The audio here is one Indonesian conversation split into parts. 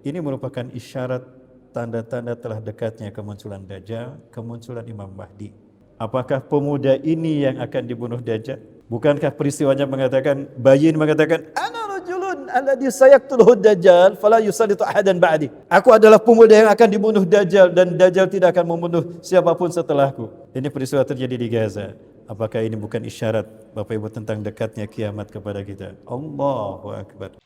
Ini merupakan isyarat tanda-tanda telah dekatnya kemunculan Dajjal, kemunculan Imam Mahdi. Apakah pemuda ini yang akan dibunuh Dajjal? Bukankah peristiwanya mengatakan, bayi ini mengatakan, ana rajulun alladhi sayaqtuluhu Dajjal fala yusallitu ahadan ba'di. Aku adalah pemuda yang akan dibunuh Dajjal dan Dajjal tidak akan membunuh siapapun setelahku. Ini peristiwa terjadi di Gaza. Apakah ini bukan isyarat Bapak Ibu tentang dekatnya kiamat kepada kita? Allahu Akbar.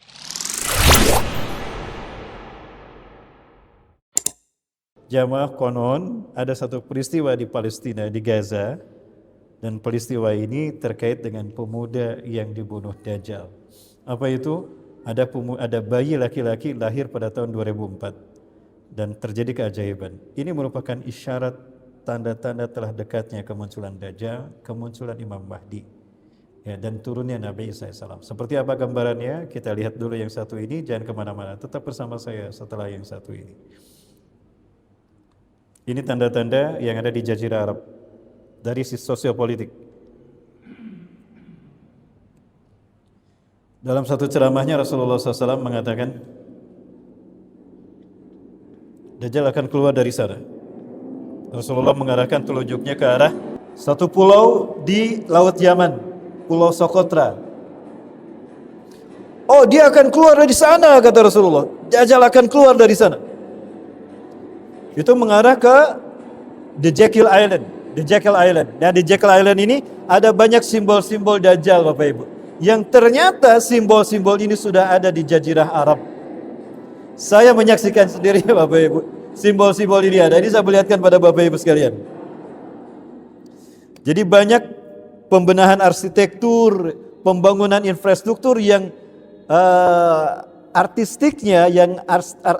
Jamaah, konon ada satu peristiwa di Palestina, di Gaza, dan peristiwa ini terkait dengan pemuda yang dibunuh Dajjal. Apa itu? Ada bayi laki-laki lahir pada tahun 2004 dan terjadi keajaiban. Ini merupakan isyarat tanda-tanda telah dekatnya kemunculan Dajjal, kemunculan Imam Mahdi, ya, dan turunnya Nabi Isa AS. Seperti apa gambarannya? Kita lihat dulu yang satu ini, jangan kemana-mana, tetap bersama saya setelah yang satu ini. Ini tanda-tanda yang ada di Jazirah Arab dari sisi sosiopolitik. Dalam satu ceramahnya Rasulullah SAW mengatakan, Dajjal akan keluar dari sana. Rasulullah mengarahkan telunjuknya ke arah satu pulau di Laut Yaman, Pulau Socotra. Oh, dia akan keluar dari sana, kata Rasulullah. Dajjal akan keluar dari sana. Itu mengarah ke The Jekyll Island. The Jekyll Island. Dan di Jekyll Island ini ada banyak simbol-simbol Dajjal, Bapak Ibu. Yang ternyata simbol-simbol ini sudah ada di Jazirah Arab. Saya menyaksikan sendiri, Bapak Ibu. Simbol-simbol ini ada. Ini saya perlihatkan pada Bapak Ibu sekalian. Jadi banyak pembenahan arsitektur, pembangunan infrastruktur yang artistiknya,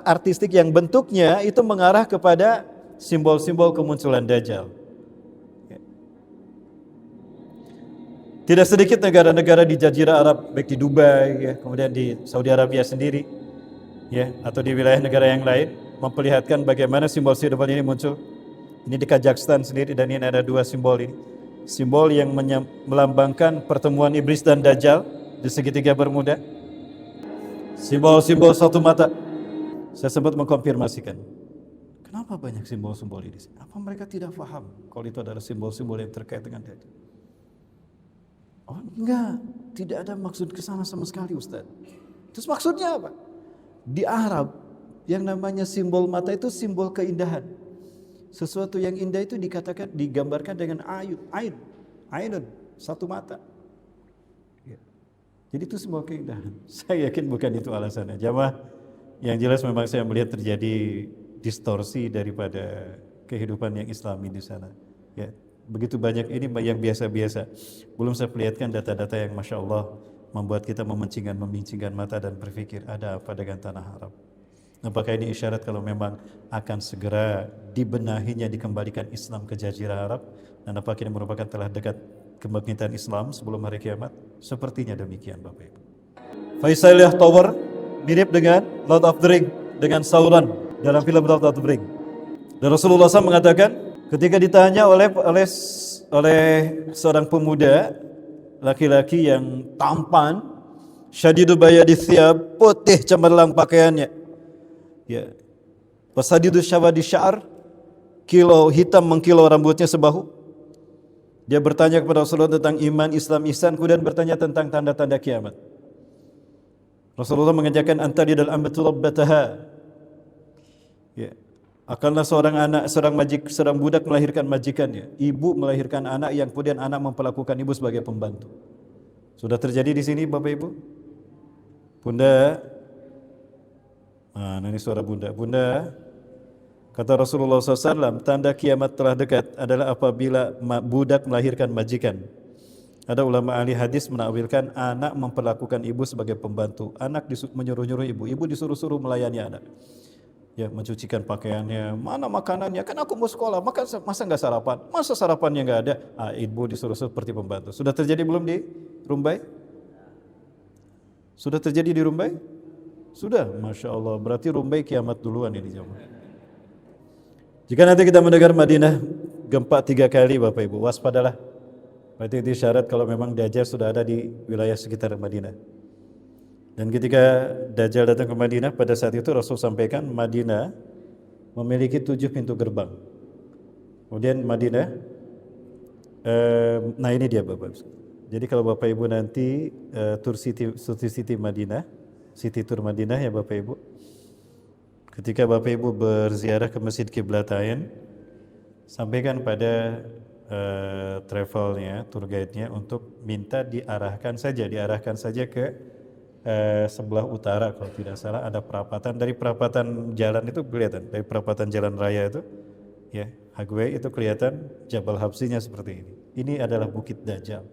artistik yang bentuknya itu mengarah kepada simbol-simbol kemunculan Dajjal. Tidak sedikit negara-negara di Jazirah Arab, baik di Dubai, ya, kemudian di Saudi Arabia sendiri, ya, atau di wilayah negara yang lain, memperlihatkan bagaimana simbol-simbol ini muncul. Ini di Kazakhstan sendiri, dan ini ada dua simbol ini. Simbol yang melambangkan pertemuan iblis dan Dajjal di segitiga Bermuda. Simbol-simbol satu mata. Saya sempat mengkonfirmasikan, kenapa banyak simbol-simbol ini? Apa mereka tidak paham kalau itu adalah simbol-simbol yang terkait dengan Dajjal? Oh enggak, tidak ada maksud ke sana sama sekali, Ustaz. Terus maksudnya apa? Di Arab, yang namanya simbol mata itu simbol keindahan. Sesuatu yang indah itu digambarkan dengan ainun, satu mata. Jadi itu simbol keindahan. Saya yakin bukan itu alasannya. Jamaah, yang jelas memang saya melihat terjadi distorsi daripada kehidupan yang Islami di sana. Ya, begitu banyak ini yang biasa-biasa. Belum saya perlihatkan data-data yang Masya Allah membuat kita memincingkan mata dan berpikir, ada apa dengan tanah Arab? Apakah ini isyarat kalau memang akan segera dibenahinya, dikembalikan Islam ke Jazirah Arab? Dan apakah ini merupakan telah dekat kebangkitan Islam sebelum hari kiamat? Sepertinya demikian, Bapak Ibu. Faisaliah Tower mirip dengan Lord of the Ring, dengan Sauron dalam film Lord of the Ring. Dan Rasulullah SAW mengatakan, ketika ditanya oleh seorang pemuda laki-laki yang tampan, syadidu bayadi thiyab, putih cemerlang pakaiannya, ya, wasadidu syawadi sya'ar, hitam mengkilau rambutnya sebahu. Dia bertanya kepada Rasulullah tentang iman, Islam, ihsan, kemudian bertanya tentang tanda-tanda kiamat. Rasulullah mengajarkan antadidal amatu rabbataha. Ya. Akanlah seorang budak melahirkan majikannya, ibu melahirkan anak yang kemudian anak memperlakukan ibu sebagai pembantu. Sudah terjadi di sini, Bapak Ibu? Bunda, ini suara bunda. Bunda, kata Rasulullah SAW, tanda kiamat telah dekat adalah apabila budak melahirkan majikan. Ada ulama ahli hadis menakwilkan anak memperlakukan ibu sebagai pembantu. Anak menyuruh-nyuruh ibu disuruh-suruh melayani anak. Ya, mencucikan pakaiannya, mana makanannya, kan aku mau sekolah, masa nggak sarapan? Masa sarapannya nggak ada? Ibu disuruh seperti pembantu. Sudah terjadi belum di Rumbai? Sudah terjadi di Rumbai? Sudah, Masya Allah. Berarti Rumbai kiamat duluan ini jemaah. Jika nanti kita mendengar Madinah gempa 3 kali, Bapak Ibu, waspadalah. Berarti itu syarat kalau memang Dajjal sudah ada di wilayah sekitar Madinah. Dan ketika Dajjal datang ke Madinah, pada saat itu Rasul sampaikan Madinah memiliki 7 pintu gerbang. Kemudian Madinah, nah ini dia Bapak. Jadi kalau Bapak Ibu nanti tour city Madinah, city tour Madinah ya Bapak Ibu. Ketika Bapak Ibu berziarah ke Masjid Qiblatain, sampaikan pada travelnya, tour guide-nya untuk minta diarahkan saja ke sebelah utara kalau tidak salah, ada perapatan. Dari perapatan jalan itu kelihatan, dari perapatan jalan raya itu ya, highway itu kelihatan Jabal Habsinya seperti ini. Ini adalah Bukit Dajjal.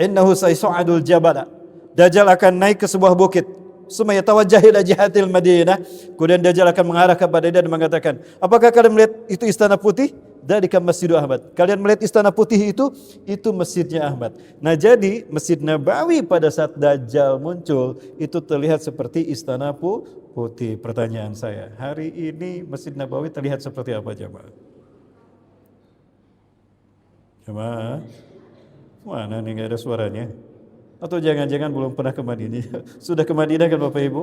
Innahu saysu'adul jabala. Dajjal akan naik ke sebuah bukit. Summa yatawajjah ila jihatil Madinah. Kemudian Dajjal akan mengarah kepada dia dan mengatakan, "Apakah kalian melihat itu istana putih? Dzalika Masjidu Ahmad." Kalian melihat istana putih itu masjidnya Ahmad. Nah, jadi Masjid Nabawi pada saat Dajjal muncul itu terlihat seperti istana putih. Pertanyaan saya, hari ini Masjid Nabawi terlihat seperti apa jemaah? Jemaah, mana nih, nggak ada suaranya? Atau jangan-jangan belum pernah ke Madinah? Sudah ke Madinah kan Bapak Ibu?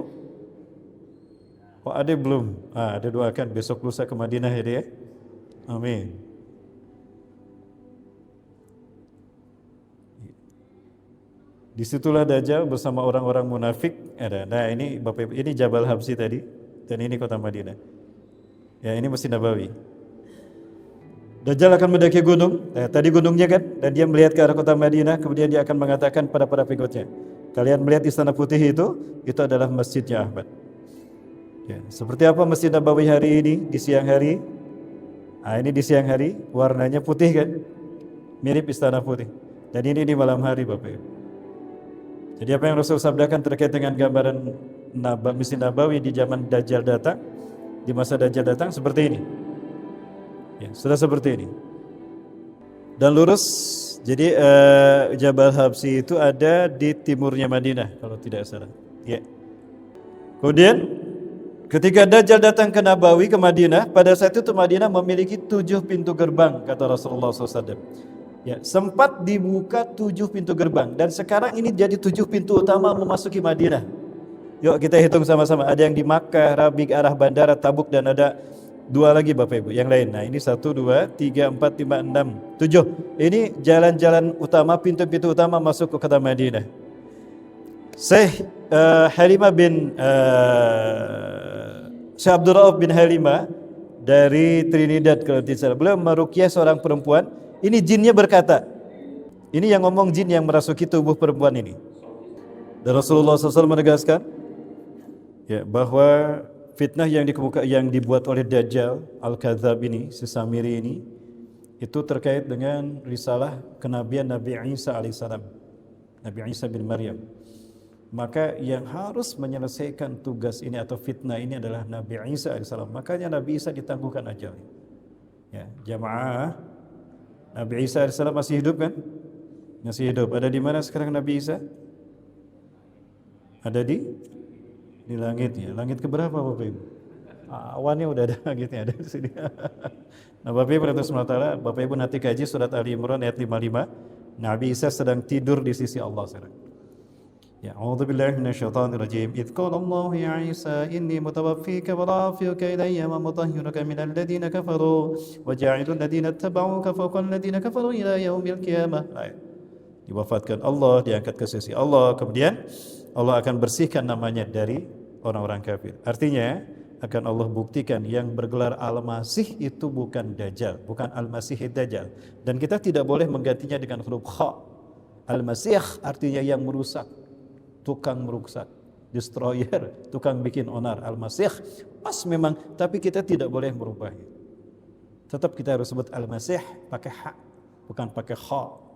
Oh, ada belum? Ada doakan besok lusa ke Madinah ya dia. Amin. Disitulah Dajjal bersama orang-orang munafik ada. Nah ini Bapak Ibu, ini Jabal Habsi tadi, dan ini kota Madinah. Ya ini Masjid Nabawi. Dajjal akan mendaki gunung, tadi gunungnya kan, dan dia melihat ke arah kota Madinah, kemudian dia akan mengatakan pada para pengikutnya, kalian melihat istana putih itu adalah masjidnya Ahmad. Ya, seperti apa Masjid Nabawi hari ini di siang hari? Ini di siang hari, warnanya putih kan, mirip istana putih. Dan ini di malam hari Bapak Ibu. Jadi apa yang Rasul sabdakan terkait dengan gambaran Masjid Nabawi di zaman Dajjal datang, di masa Dajjal datang seperti ini. Ya, sudah seperti ini. Dan lurus, jadi Jabal Habsi itu ada di timurnya Madinah kalau tidak salah. Ya. Kemudian ketika Dajjal datang ke Nabawi, ke Madinah, pada saat itu Madinah memiliki 7 pintu gerbang kata Rasulullah SAW. Ya, sempat dibuka 7 pintu gerbang dan sekarang ini jadi 7 pintu utama memasuki Madinah. Yuk kita hitung sama-sama. Ada yang di Makkah, Rabik, arah bandara, Tabuk, dan ada 2 lagi Bapak Ibu yang lain. Nah ini 1, 2, 3, 4, 5, 6, 7. Ini jalan-jalan utama, pintu-pintu utama masuk ke kota Madinah. Syekh Halimah bin Syekh Abdul Rauf bin Halimah dari Trinidad kalau tidak salah. Beliau meruqyah seorang perempuan. Ini jinnya berkata, ini yang ngomong jin yang merasuki tubuh perempuan ini. Dan Rasulullah SAW menegaskan ya, bahwa fitnah yang dibuat oleh Dajjal Al-Kadzab ini, si Samiri ini, itu terkait dengan risalah kenabian Nabi Isa alaihissalam, Nabi Isa bin Maryam. Maka yang harus menyelesaikan tugas ini atau fitnah ini adalah Nabi Isa alaihissalam. Makanya Nabi Isa ditangguhkan ajalnya. Ya, jamaah, Nabi Isa alaihissalam masih hidup kan? Masih hidup. Ada di mana sekarang Nabi Isa? Ada di langit ya. Langit keberapa Bapak Ibu? Awannya udah ada langitnya, ada di sini. Nah Bapak Ibu SWT, Bapak Ibu nanti kaji surat Ali Imran ayat 55. Nabi Isa sedang tidur di sisi Allah sekarang. Ya, a'udzubillahi minasyaitonir rajim. Idz qala Allah ya Isa inni mutawaffika wa rafi'uka ilayya wa mutahhiruka minal ladzina kafaru wa ja'ilul ladzina ittaba'uka fawqa alladzina kafaru ila yaumil qiyamah. Diwafatkan Allah, diangkat ke sisi Allah, kemudian Allah akan bersihkan namanya dari orang-orang kafir. Artinya akan Allah buktikan yang bergelar Al-Masih itu bukan Dajjal, bukan Al-Masih Dajjal. Dan kita tidak boleh menggantinya dengan huruf kha. Al-Masih artinya yang merusak, tukang merusak, destroyer, tukang bikin onar. Al-Masih pas memang, tapi kita tidak boleh merubahnya. Tetap kita harus sebut Al-Masih pakai ha, bukan pakai kha.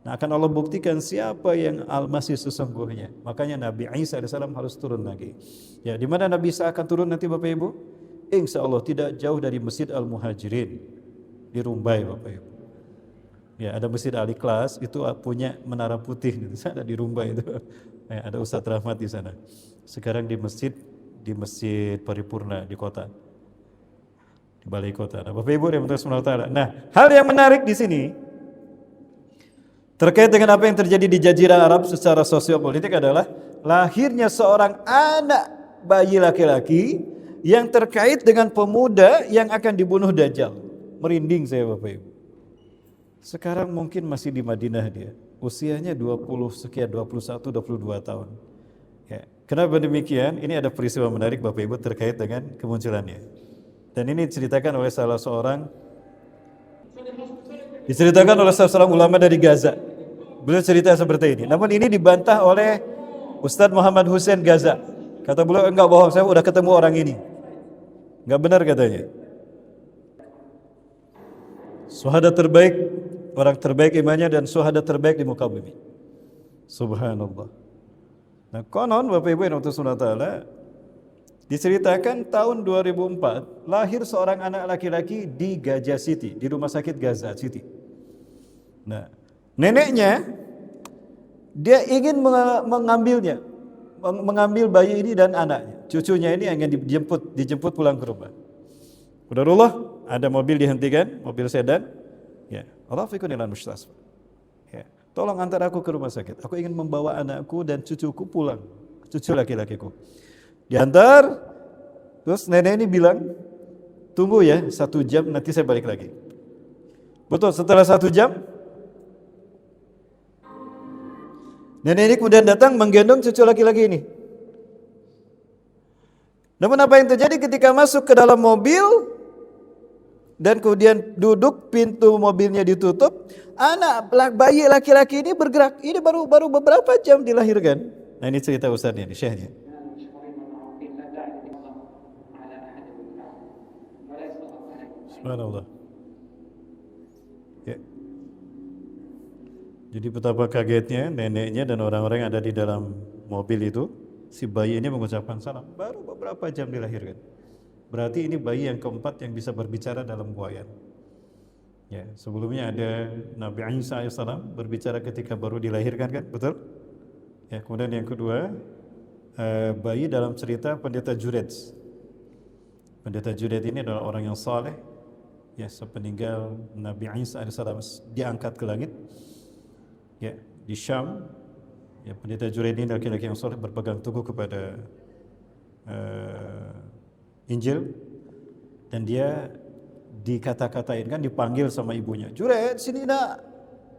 Nah akan Allah buktikan siapa yang Al-Masih sesungguhnya. Makanya Nabi Isa AS harus turun lagi. Ya, di mana Nabi Isa akan turun nanti Bapak Ibu? Insya Allah tidak jauh dari Masjid Al-Muhajirin di Rumbai Bapak Ibu. Ya, ada Masjid Al-Ikhlas itu punya menara putih di sana di Rumbai itu. Ya, ada Ustadz Rahmat di sana. Sekarang di masjid Paripurna di kota, di balai kota. Nah, Bapak Ibu yang SWT. Nah, hal yang menarik di sini, Terkait dengan apa yang terjadi di Jazirah Arab secara sosiopolitik adalah lahirnya seorang anak bayi laki-laki yang terkait dengan pemuda yang akan dibunuh Dajjal. Merinding saya Bapak Ibu. Sekarang mungkin masih di Madinah dia. Usianya 20 sekian, 21, 22 tahun. Ya. Kenapa demikian? Ini ada peristiwa menarik Bapak Ibu terkait dengan kemunculannya. Dan ini diceritakan oleh salah seorang ulama dari Gaza. Beliau cerita seperti ini. Namun ini dibantah oleh Ustadz Muhammad Hussein Gaza. Kata beliau, enggak bohong, saya udah ketemu orang ini. Enggak benar katanya. Syuhada terbaik, orang terbaik imannya dan syuhada terbaik di muka bumi. Subhanallah. Nah, konon Bapak Ibu yang Allah Ta'ala diceritakan tahun 2004 lahir seorang anak laki-laki di Gaza City, di rumah sakit Gaza City. Nah, neneknya dia ingin mengambil bayi ini dan anaknya, cucunya ini yang dijemput pulang ke rumah. Qadarullah, ada mobil dihentikan, mobil sedan. Ya, rafiqun ilal mustasfa. Ya, tolong antar aku ke rumah sakit. Aku ingin membawa anakku dan cucuku pulang, cucu laki-lakiku. Diantar, terus nenek ini bilang, tunggu ya 1 jam, nanti saya balik lagi. Betul, setelah 1 jam, nenek ini kemudian datang menggendong cucu laki-laki ini. Namun apa yang terjadi ketika masuk ke dalam mobil dan kemudian duduk, pintu mobilnya ditutup, anak bayi laki-laki ini bergerak. Ini baru beberapa jam dilahirkan. Nah, ini cerita ustadznya, syekhnya. Subhanallah. Ya. Jadi betapa kagetnya neneknya dan orang-orang yang ada di dalam mobil itu. Si bayi ini mengucapkan salam baru beberapa jam dilahirkan. Berarti ini bayi yang keempat yang bisa berbicara dalam buayan. Ya, sebelumnya ada Nabi Isa AS berbicara ketika baru dilahirkan, kan? Betul? Ya, kemudian yang kedua, bayi dalam cerita Pendeta Jurej. Pendeta Jurej ini adalah orang yang saleh. Ya, sepeninggal Nabi Isa AS diangkat ke langit. Ya, di Syam. Ya, Pendeta Jurej ini laki-laki yang saleh berpegang teguh kepada Injil, dan dia dikata-katain, kan dipanggil sama ibunya, Jurej sini nak,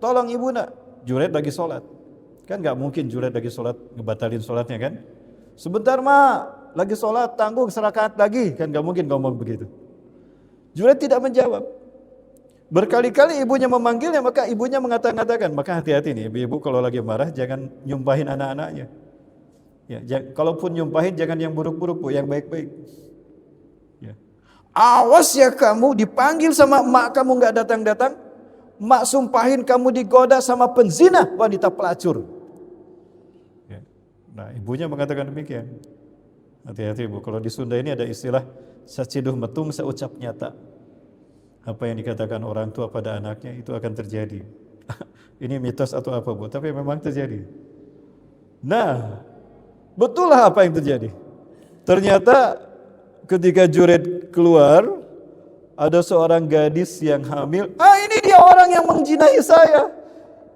tolong ibu nak. Jurej lagi sholat, kan nggak mungkin Jurej lagi sholat ngebatalin sholatnya kan. Sebentar mak, lagi sholat, tanggung serakaat lagi, kan nggak mungkin ngomong begitu. Jurej tidak menjawab. Berkali-kali ibunya memanggilnya, maka ibunya mengatakan, maka hati-hati nih ibu-ibu kalau lagi marah jangan nyumpahin anak-anaknya. Ya, kalaupun nyumpahin jangan yang buruk-buruk Bu, yang baik-baik. Ya. Awas ya kamu, dipanggil sama emak kamu nggak datang-datang, emak sumpahin kamu digoda sama penzina, wanita pelacur. Ya. Nah, ibunya mengatakan demikian. Hati-hati Bu, kalau di Sunda ini ada istilah saciduh metung seucap nyata. Apa yang dikatakan orang tua pada anaknya itu akan terjadi. Ini mitos atau apa Bu, tapi memang terjadi. Nah, betul lah apa yang terjadi. Ternyata ketika Jurej keluar, ada seorang gadis yang hamil. Ini dia orang yang menjinahi saya.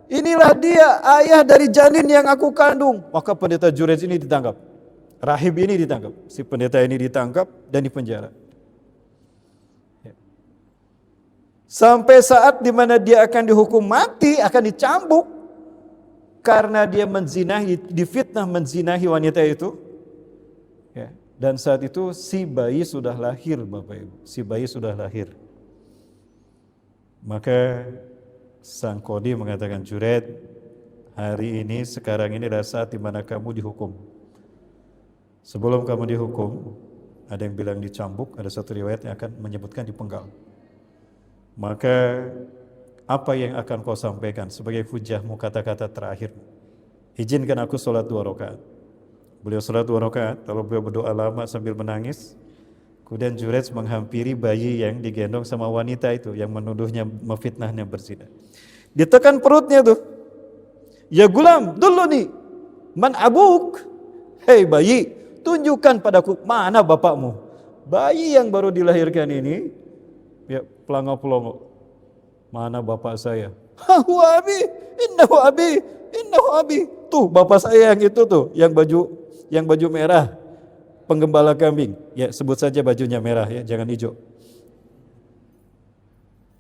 Inilah dia ayah dari janin yang aku kandung. Maka pendeta Jurej ini ditangkap. Rahib ini ditangkap. Si pendeta ini ditangkap dan dipenjara. Sampai saat di mana dia akan dihukum mati, akan dicambuk karena dia difitnah menzinahi wanita itu. Ya. Dan saat itu si bayi sudah lahir, Bapak Ibu. Si bayi sudah lahir. Maka sang kodi mengatakan, Jurej, hari ini, sekarang ini adalah saat di mana kamu dihukum. Sebelum kamu dihukum, ada yang bilang dicambuk, ada satu riwayat yang akan menyebutkan dipenggal. Maka apa yang akan kau sampaikan sebagai hujahmu, kata-kata terakhir? Izinkan aku sholat 2 rakaat. Beliau sholat 2 rakaat, lalu beliau berdoa lama sambil menangis. Kemudian Jurej menghampiri bayi yang digendong sama wanita itu yang menuduhnya, memfitnahnya berzina. Ditekan perutnya tuh. Ya gulam, dulu nih, man abuk? Hei bayi, tunjukkan padaku mana bapakmu. Bayi yang baru dilahirkan ini, ya pelongo-pelongo. Mana bapak saya? Ha huwa abi, innahu abi, innahu abi. Tuh bapak saya yang itu tuh, yang baju merah, penggembala kambing. Ya, sebut saja bajunya merah ya, jangan hijau.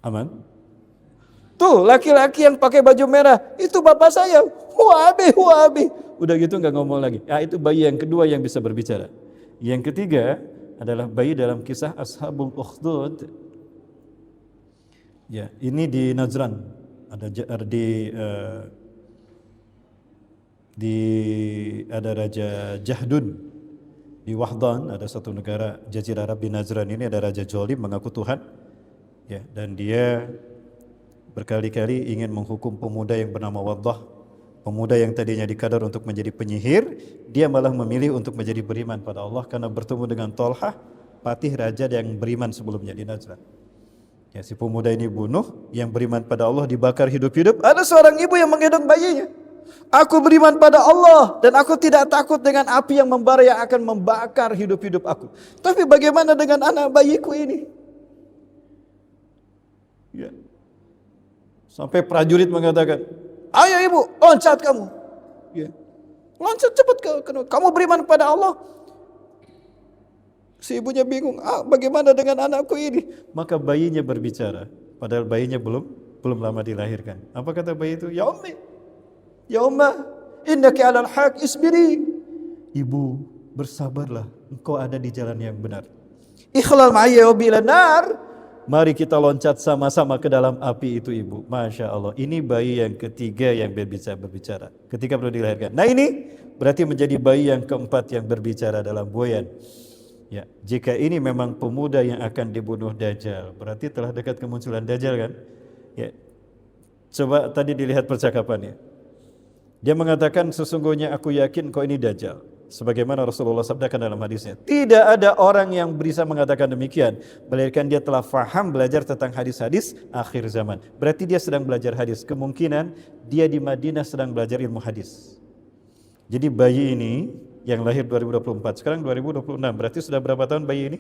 Aman? Tuh laki-laki yang pakai baju merah, itu bapak saya. Huwa abi, huwa abi. Udah gitu nggak ngomong lagi. Ya, itu bayi yang kedua yang bisa berbicara. Yang ketiga adalah bayi dalam kisah Ashabul Ukhdud. Ya, ini di Najran. Ada Raja Jahdun di Wahdan, ada satu negara Jazirah Arab di Najran ini, ada Raja Jolim mengaku Tuhan, ya, dan dia berkali-kali ingin menghukum pemuda yang bernama Waddah, pemuda yang tadinya dikadar untuk menjadi penyihir, dia malah memilih untuk menjadi beriman pada Allah karena bertemu dengan Tolhah, patih raja yang beriman sebelumnya di Najran. Ya, si pemuda ini bunuh, yang beriman pada Allah dibakar hidup-hidup. Ada seorang ibu yang menggendong bayinya. Aku beriman pada Allah dan aku tidak takut dengan api yang membara yang akan membakar hidup-hidup aku. Tapi bagaimana dengan anak bayiku ini? Ya. Sampai prajurit mengatakan, ayo ibu, loncat kamu. Ya. Loncat cepat kamu beriman pada Allah. Si ibunya bingung, bagaimana dengan anakku ini? Maka bayinya berbicara, padahal bayinya belum lama dilahirkan. Apa kata bayi itu? Ya ummi, ya umma, innaki alal haq isbiri. Ibu, bersabarlah, engkau ada di jalan yang benar. Ikhlal ma'ayya wa bilan nar. Mari kita loncat sama-sama ke dalam api itu ibu. Masya Allah, ini bayi yang ketiga yang berbicara ketika belum dilahirkan. Nah ini berarti menjadi bayi yang keempat yang berbicara dalam buayan. Ya, jika ini memang pemuda yang akan dibunuh Dajjal, berarti telah dekat kemunculan Dajjal kan? Ya. Coba tadi dilihat percakapannya. Dia mengatakan sesungguhnya aku yakin kau ini Dajjal. Sebagaimana Rasulullah sabdakan dalam hadisnya. Tidak ada orang yang bisa mengatakan demikian. Melainkan dia telah faham belajar tentang hadis-hadis akhir zaman. Berarti dia sedang belajar hadis. Kemungkinan dia di Madinah sedang belajar ilmu hadis. Jadi bayi ini yang lahir 2024, sekarang 2026, berarti sudah berapa tahun bayi ini?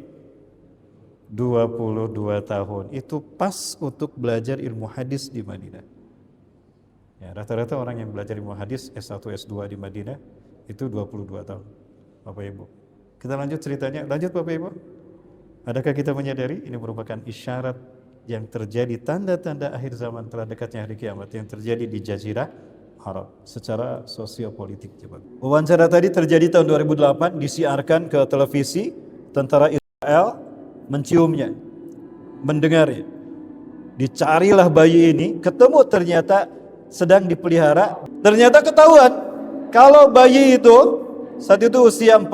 22 tahun. Itu pas untuk belajar ilmu hadis di Madinah. Ya, rata-rata orang yang belajar ilmu hadis S1, S2 di Madinah itu 22 tahun. Bapak Ibu. Kita lanjut ceritanya. Lanjut Bapak Ibu. Adakah kita menyadari ini merupakan isyarat yang terjadi, tanda-tanda akhir zaman telah dekatnya hari kiamat yang terjadi di Jazirah Arab secara sosiopolitik. Wawancara tadi terjadi tahun 2008, disiarkan ke televisi. Tentara Israel menciumnya, mendengarnya. Dicarilah bayi ini, ketemu ternyata sedang dipelihara. Ternyata ketahuan kalau bayi itu saat itu usia 4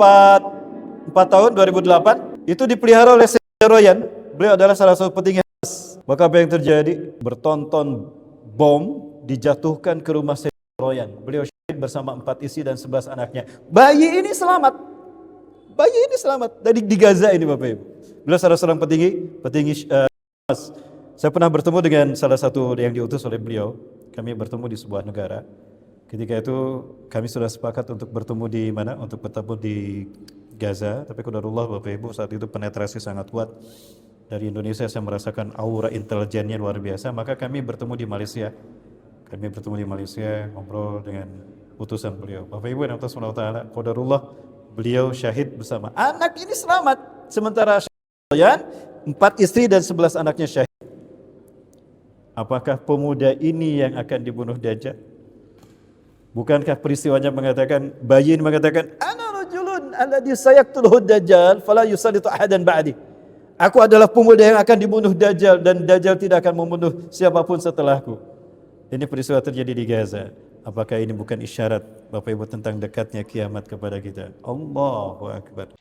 tahun 2008 itu dipelihara oleh Royan. Beliau adalah salah satu petinggi Hamas. Maka apa yang terjadi? Bertonton bom dijatuhkan ke rumah Royan. Beliau syahid bersama 4 istri dan 11 anaknya. Bayi ini selamat. Bayi ini selamat dari di Gaza ini Bapak Ibu. Beliau salah seorang petinggi saya pernah bertemu dengan salah satu yang diutus oleh beliau. Kami bertemu di sebuah negara. Ketika itu kami sudah sepakat untuk bertemu di mana? Untuk bertemu di Gaza. Tapi qadarullah Bapak Ibu, saat itu penetrasi sangat kuat. Dari Indonesia saya merasakan aura intelijennya luar biasa. Maka kami bertemu di Malaysia. Kami bertemu di Malaysia, ngobrol dengan utusan beliau. Bapak Ibu yang Allah SWT, qadarullah, beliau syahid bersama. Anak ini selamat. Sementara Royan, 4 istri dan 11 anaknya syahid. Apakah pemuda ini yang akan dibunuh Dajjal? Bukankah peristiwanya mengatakan, bayi ini mengatakan, ana rajulun alladhi sayaqtuluhu Dajjal fala yusallitu ahadan ba'di. Aku adalah pemuda yang akan dibunuh Dajjal dan Dajjal tidak akan membunuh siapapun setelahku. Ini peristiwa terjadi di Gaza. Apakah ini bukan isyarat Bapak Ibu tentang dekatnya kiamat kepada kita? Allahu Akbar.